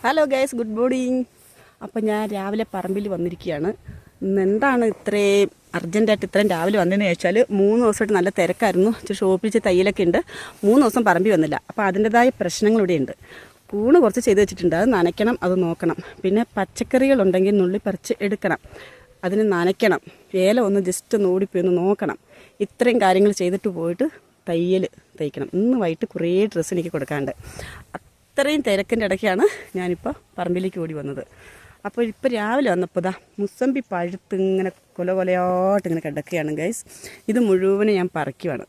Hello guys, good morning. അപ്പം ഞാൻ രാവിലെ പറമ്പിൽ വന്നിരിക്കുകയാണ്. ഇന്ന് എന്താണ് ഇത്രയും അർജൻറ്റായിട്ട് ഇത്രയും രാവിലെ വന്നതെന്ന് ചോദിച്ചാൽ 3 ദിവസമായിട്ട് നല്ല തിരക്കായിരുന്നു. ഷോപ്പിൽ തയ്യലൊക്കെ ഉണ്ട്. 3 ദിവസം പറമ്പിൽ വന്നില്ല. അപ്പോൾ അതിൻ്റെതായ പ്രശ്നങ്ങളിവിടെ ഉണ്ട്. കൂണ് കുറച്ച് ചെയ്ത് വെച്ചിട്ടുണ്ട്, അത് നനയ്ക്കണം, അത് നോക്കണം. പിന്നെ പച്ചക്കറികളുണ്ടെങ്കിൽ നുള്ളി പറിച്ച് എടുക്കണം, അതിന് നനയ്ക്കണം. ഏല ഒന്ന് ജസ്റ്റ് ഒന്ന് ഓടിപ്പോയി ഒന്ന് നോക്കണം. ഇത്രയും കാര്യങ്ങൾ ചെയ്തിട്ട് പോയിട്ട് തയ്യൽ തയ്ക്കണം. ഇന്ന് വൈകിട്ട് കുറേ ഡ്രസ്സ് എനിക്ക് കൊടുക്കാണ്ട്. അത്രയും തിരക്കിൻ്റെ ഇടയ്ക്കാണ് ഞാനിപ്പോൾ പറമ്പിലേക്ക് ഓടി വന്നത്. അപ്പോൾ ഇപ്പോൾ രാവിലെ വന്നപ്പോൾ മുസമ്പി പഴുത്ത് ഇങ്ങനെ കൊലകൊലയായിട്ട് ഇങ്ങനെ കിടക്കുകയാണ് ഗൈസ്. ഇത് മുഴുവനും ഞാൻ പറിക്കുവാണ്.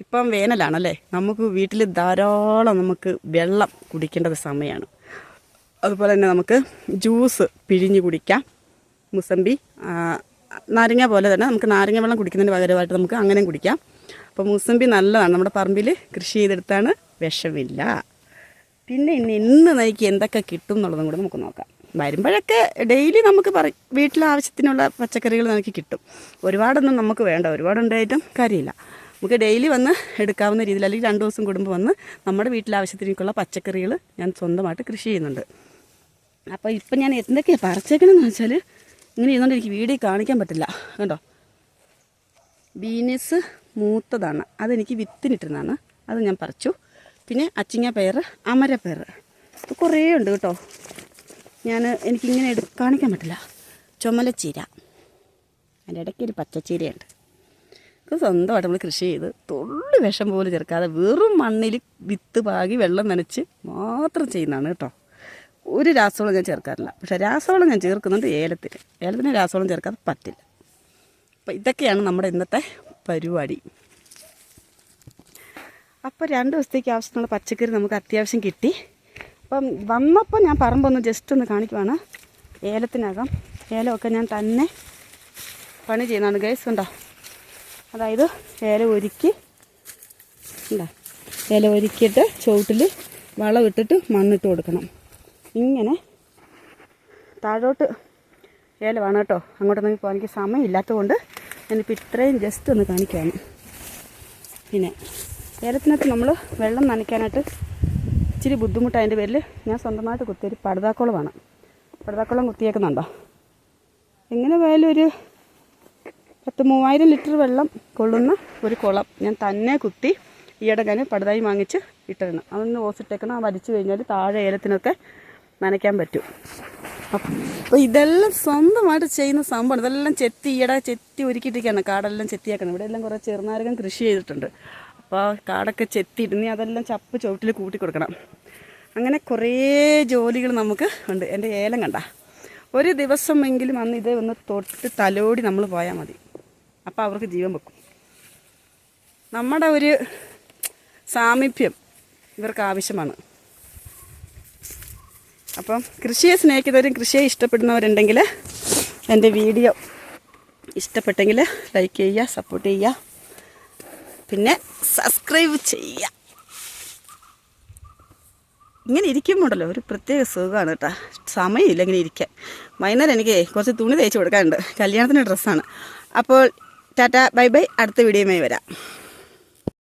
ഇപ്പം വേനലാണല്ലേ, നമുക്ക് വീട്ടിൽ ധാരാളം നമുക്ക് വെള്ളം കുടിക്കേണ്ടത് സമയമാണ്. അതുപോലെ തന്നെ നമുക്ക് ജ്യൂസ് പിഴിഞ്ഞ് കുടിക്കാം. മുസമ്പി നാരങ്ങ പോലെ തന്നെ നമുക്ക് നാരങ്ങ വെള്ളം കുടിക്കുന്നതിന് പകരമായിട്ട് നമുക്ക് അങ്ങനെയും കുടിക്കാം. അപ്പോൾ മുസമ്പി നല്ലതാണ്. നമ്മുടെ പറമ്പിൽ കൃഷി ചെയ്തെടുത്താണ്, വിഷമില്ല. പിന്നെ ഇന്ന് നയിക്ക് എന്തൊക്കെ കിട്ടും എന്നുള്ളതും കൂടെ നമുക്ക് നോക്കാം. വരുമ്പോഴൊക്കെ ഡെയിലി നമുക്ക് വീട്ടിലെ ആവശ്യത്തിനുള്ള പച്ചക്കറികൾ നമുക്ക് കിട്ടും. ഒരുപാടൊന്നും നമുക്ക് വേണ്ട, ഒരുപാടുണ്ടായിട്ടും കാര്യമില്ല. നമുക്ക് ഡെയിലി വന്ന് എടുക്കാവുന്ന രീതിയിൽ, അല്ലെങ്കിൽ 2 ദിവസം കൂടുമ്പോൾ വന്ന് നമ്മുടെ വീട്ടിലെ ആവശ്യത്തിനേക്കുള്ള പച്ചക്കറികൾ ഞാൻ സ്വന്തമായിട്ട് കൃഷി ചെയ്യുന്നുണ്ട്. അപ്പോൾ ഇപ്പം ഞാൻ എന്തൊക്കെയാണ് പറിച്ചേക്കണമെന്ന് വെച്ചാൽ ഇങ്ങനെ ചെയ്യുന്നതുകൊണ്ട് എനിക്ക് വീഡിയോ കാണിക്കാൻ പറ്റില്ല. കണ്ടോ, ബീനസ് മൂത്തതാണ്, അതെനിക്ക് വിത്തിനിട്ടിരുന്നതാണ്, അത് ഞാൻ പറിച്ചു. പിന്നെ അച്ചിങ്ങ പയർ, അമരപ്പയർ, ഇത് കുറേ ഉണ്ട് കേട്ടോ. എനിക്കിങ്ങനെ കാണിക്കാൻ പറ്റില്ല. ചുമലച്ചീര, അതിൻ്റെ ഇടയ്ക്ക് ഒരു പച്ചച്ചീരയുണ്ട്. ഇത് സ്വന്തമായിട്ട് നമ്മൾ കൃഷി ചെയ്ത് തുള്ളി വിഷം പോലും ചേർക്കാതെ വെറും മണ്ണിൽ വിത്ത് പാകി വെള്ളം നനച്ച് മാത്രം ചെയ്യുന്നതാണ് കേട്ടോ. ഒരു രാസവളം ഞാൻ ചേർക്കാറില്ല. പക്ഷേ രാസവളം ഞാൻ ചേർക്കുന്നുണ്ട് ഏലത്തിന് രാസവളം ചേർക്കാതെ പറ്റില്ല. അപ്പോൾ ഇതൊക്കെയാണ് നമ്മുടെ ഇന്നത്തെ പരിപാടി. അപ്പോൾ 2 ദിവസത്തേക്ക് ആവശ്യമുള്ള പച്ചക്കറി നമുക്ക് അത്യാവശ്യം കിട്ടി. അപ്പം വന്നപ്പോൾ ഞാൻ പറമ്പൊന്ന് ജസ്റ്റ് ഒന്ന് കാണിക്കുവാണ്. ഏലമൊക്കെ ഞാൻ തന്നെ പണി ചെയ്യുന്നതാണ് ഗൈസ്. ഉണ്ടോ, അതായത് ഏല ഒരുക്കിയിട്ട് ചുവട്ടിൽ വളം ഇട്ടിട്ട് മണ്ണിട്ട് കൊടുക്കണം. ഇങ്ങനെ താഴോട്ട് ഏലമാണ് കേട്ടോ. അങ്ങോട്ടൊന്നും ഇപ്പോൾ എനിക്ക് സമയമില്ലാത്തത് കൊണ്ട് ഞാനിപ്പോൾ ഇത്രയും ജസ്റ്റ് ഒന്ന് കാണിക്കുകയാണ്. പിന്നെ ഏലത്തിനകത്ത് നമ്മൾ വെള്ളം നനയ്ക്കാനായിട്ട് ഇച്ചിരി ബുദ്ധിമുട്ടായതിൻ്റെ പേരിൽ ഞാൻ സ്വന്തമായിട്ട് കുത്തിയൊരു പടുതാക്കുളമാണ്. പടുതാക്കുളം കുത്തിയേക്കുന്നുണ്ടോ. എങ്ങനെ പോയാലും ഒരു 30,000 ലിറ്റർ വെള്ളം കൊള്ളുന്ന ഒരു കുളം ഞാൻ തന്നെ കുത്തി ഈയിടെ ഞാൻ പടുതായി വാങ്ങിച്ച് ഇട്ടിരുന്നു. അതൊന്ന് ഓസിട്ടേക്കണം. വലിച്ചു കഴിഞ്ഞാൽ താഴെ ഏലത്തിനൊക്കെ നനയ്ക്കാൻ പറ്റും. അപ്പോൾ ഇതെല്ലാം സ്വന്തമായിട്ട് ചെയ്യുന്ന സംഭവമാണ്. ഇതെല്ലാം ചെത്തി ഒരുക്കിയിട്ടിരിക്കുകയാണ്. കാടെല്ലാം ചെത്തിയാക്കണം. ഇവിടെ എല്ലാം കുറേ ചെറുനാരകം കൃഷി ചെയ്തിട്ടുണ്ട്. അപ്പോൾ കാടൊക്കെ ചെത്തിയിടുന്നി അതെല്ലാം ചപ്പ് ചുവട്ടിൽ കൂട്ടി കൊടുക്കണം. അങ്ങനെ കുറേ ജോലികൾ നമുക്ക് ഉണ്ട്. എൻ്റെ ഏലം കണ്ട ഒരു ദിവസമെങ്കിലും അന്ന് ഇതേ ഒന്ന് തൊട്ട് തലോടി നമ്മൾ പോയാൽ മതി. അപ്പോൾ അവർക്ക് ജീവൻ വെക്കും. നമ്മുടെ ഒരു സാമീപ്യം ഇവർക്ക് ആവശ്യമാണ്. അപ്പം കൃഷിയെ സ്നേഹിക്കുന്നവരും കൃഷിയെ ഇഷ്ടപ്പെടുന്നവരുണ്ടെങ്കിൽ എൻ്റെ വീഡിയോ ഇഷ്ടപ്പെട്ടെങ്കിൽ ലൈക്ക് ചെയ്യുക, സപ്പോർട്ട് ചെയ്യുക, പിന്നെ സബ്സ്ക്രൈബ് ചെയ്യുക. ഇങ്ങനെ ഇരിക്കുമ്പോണ്ടല്ലോ ഒരു പ്രത്യേക സുഖമാണ് കേട്ടോ. സമയമില്ല ഇങ്ങനെ ഇരിക്കാൻ. വൈകുന്നേരം എനിക്ക് കുറച്ച് തുണി തയ്ച്ച് കൊടുക്കാനുണ്ട്. കല്യാണത്തിൻ്റെ ഡ്രസ്സാണ്. അപ്പോൾ ടാറ്റ, ബൈ ബൈ. അടുത്ത വീഡിയോയുമായി വരാം.